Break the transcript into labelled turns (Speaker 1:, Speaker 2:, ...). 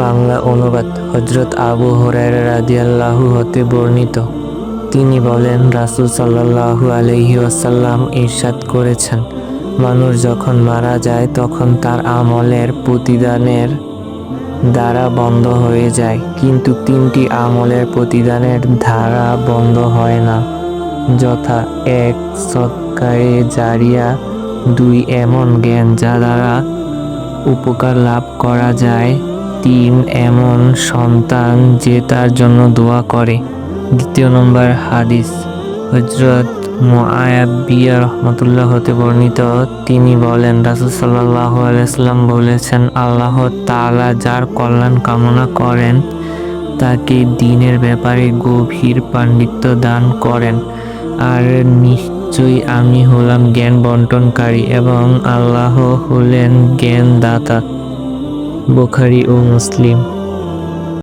Speaker 1: বাংলা অনুবাদ হযরত আবু হুরায়রা রাদিয়াল্লাহু হতে বর্ণিত। তিনি বলেন, রাসূল সাল্লাল্লাহু আলাইহি ওয়াসাল্লাম ইরশাদ করেছেন, মানুষ যখন মারা যায় তখন তার আমলের প্রতিদানের ধারা বন্ধ হয়ে যায়, কিন্তু তিনটি আমলের প্রতিদানের ধারা বন্ধ হয় না, যথা ১ সদকায়ে জারিয়া, ২ এমন জ্ঞান যা দ্বারা উপকার লাভ করা যায়, ৩ এমন সন্তান যে তার জন্য দোয়া করে। ২ নম্বর হাদিস হযরত মুআবিয়া রাহমাতুল্লাহ হতে বর্ণিত। তিনি বলেন, রাসূল সাল্লাল্লাহু আলাইহি ওয়াসাল্লাম বলেছেন, আল্লাহ তাআলা যার কল্যাণ কামনা করেন তাকে দ্বীনের ব্যাপারে গভীর পাণ্ডিত্য দান করেন, আর নিশ্চয়ই আমি হলাম জ্ঞান বন্টনকারী এবং আল্লাহ হলেন জ্ঞান দাতা। বুখারী ও মুসলিম।